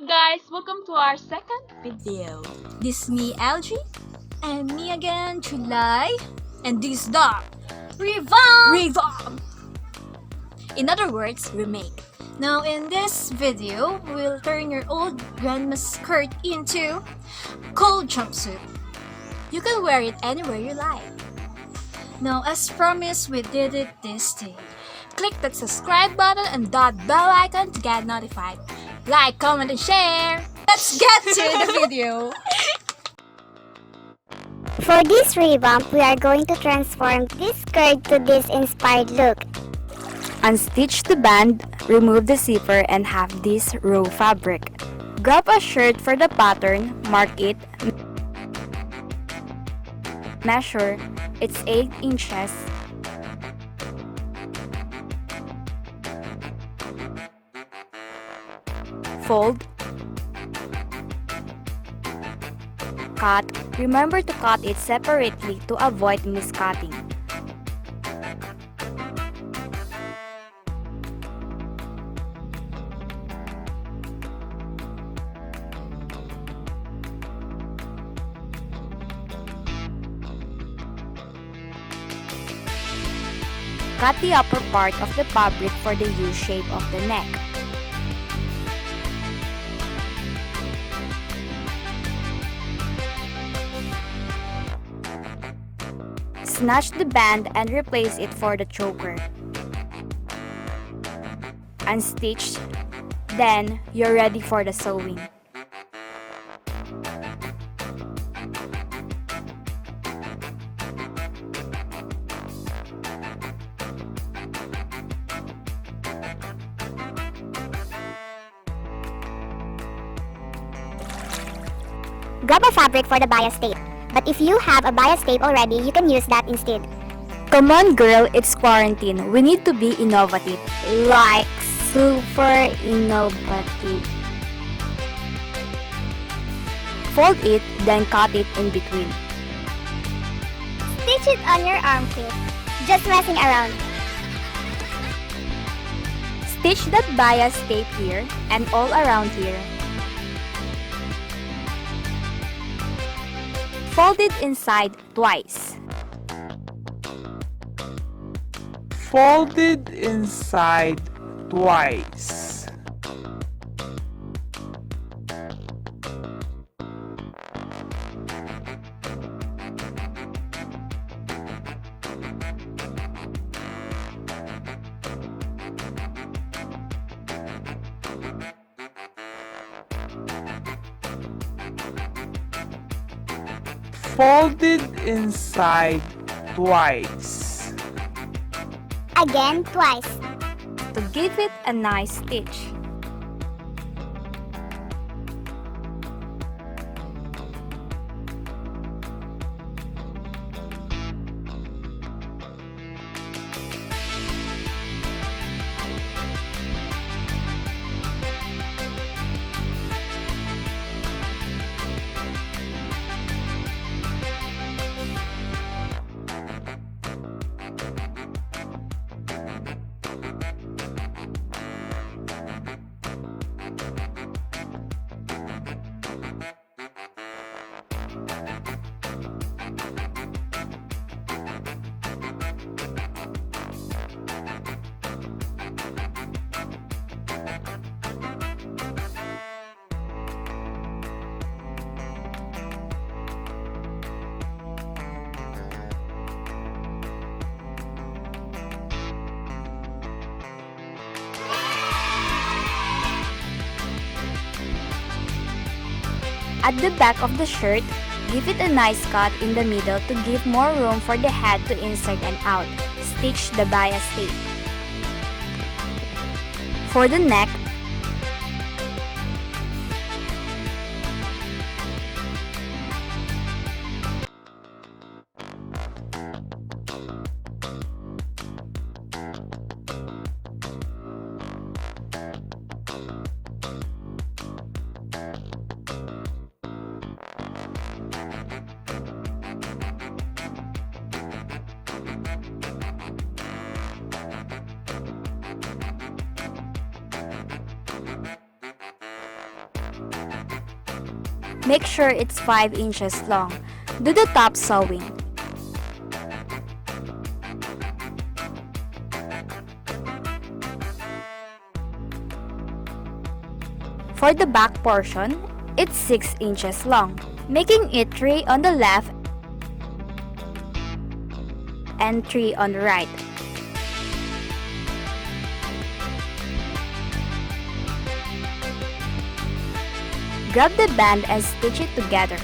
guys? Welcome to our second video. This me, LG. And me again, July. And this the Revamp! In other words, remake. Now in this video, we'll turn your old grandma's skirt into cold jumpsuit. You can wear it anywhere you like. Now as promised, we did it this day. Click that subscribe button and that bell icon to get notified. Like, comment, and share! Let's get to the video! For this revamp, we are going to transform this skirt to this inspired look. Unstitch the band, remove the zipper, and have this raw fabric. Grab a shirt for the pattern, mark it, measure, it's 8 inches. Fold, cut. Remember to cut it separately to avoid miscutting. Cut the upper part of the fabric for the U shape of the neck. Snatch the band and replace it for the choker. Unstitch, then you're ready for the sewing. Grab a fabric for the bias tape. But if you have a bias tape already, you can use that instead. Come on girl, it's quarantine. We need to be innovative. Like super innovative. Fold it, then cut it in between. Stitch it on your armpit. Just messing around. Stitch that bias tape here and all around here. Fold it inside twice. Fold it inside twice. Fold it inside twice. Again, twice. To give it a nice stitch. At the back of the shirt, give it a nice cut in the middle to give more room for the head to insert and out. Stitch the bias tape. For the neck, Make sure it's 5 inches long. Do the top sewing. For the back portion, it's 6 inches long, making it 3 on the left and 3 on the right. Grab the band and stitch it together.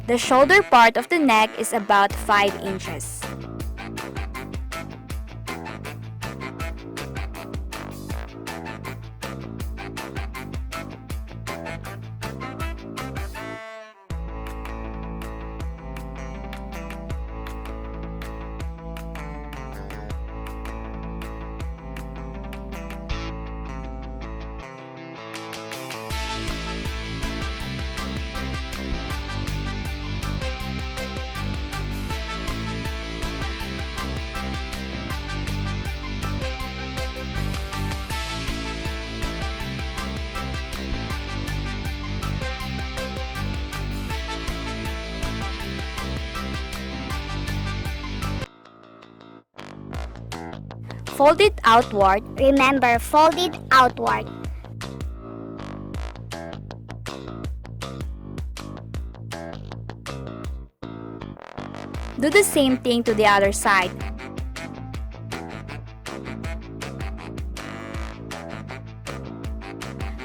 The shoulder part of the neck is about 5 inches. Fold it outward. Remember, fold it outward. Do the same thing to the other side.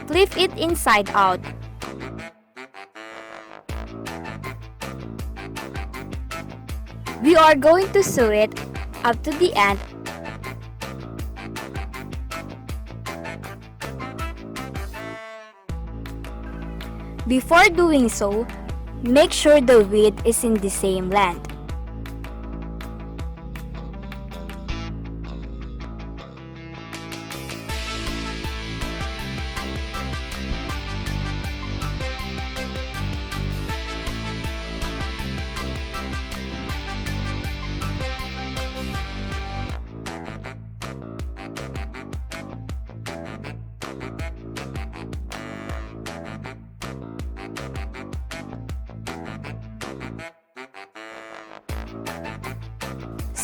Flip it inside out. We are going to sew it up to the end. Before doing so, make sure the width is in the same length.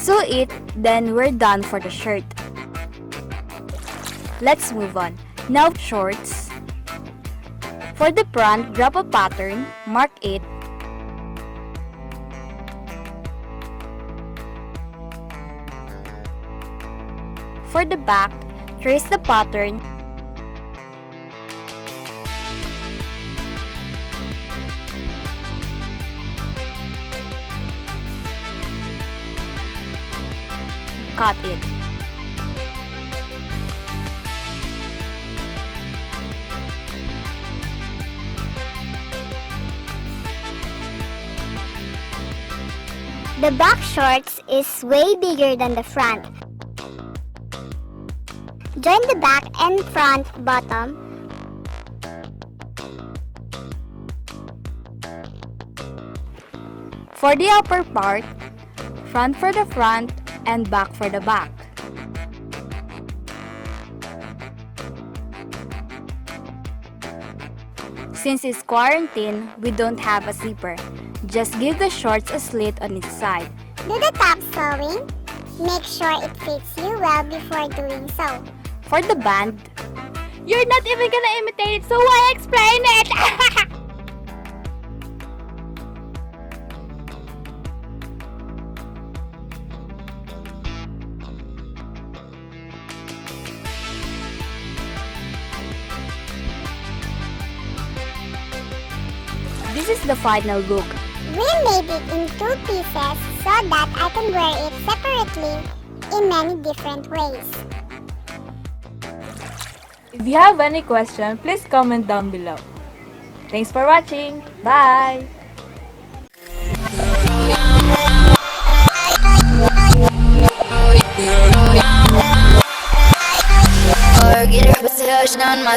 Sew it, then we're done for the shirt. Let's move on. Now shorts. For the front, grab a pattern, mark it. For the back, trace the pattern. Cut it. The back shorts is way bigger than the front. Join the back and front bottom. For the upper part, front for the front and back for the back. Since it's quarantine, we don't have a zipper. Just give the shorts a slit on its side. Do the top sewing. Make sure it fits you well before doing so. For the band, you're not even gonna imitate it, so why explain it? This is the final look. We made it in 2 pieces so that I can wear it separately in many different ways. If you have any question, please comment down below. Thanks for watching. Bye! Get her pussy lotion on my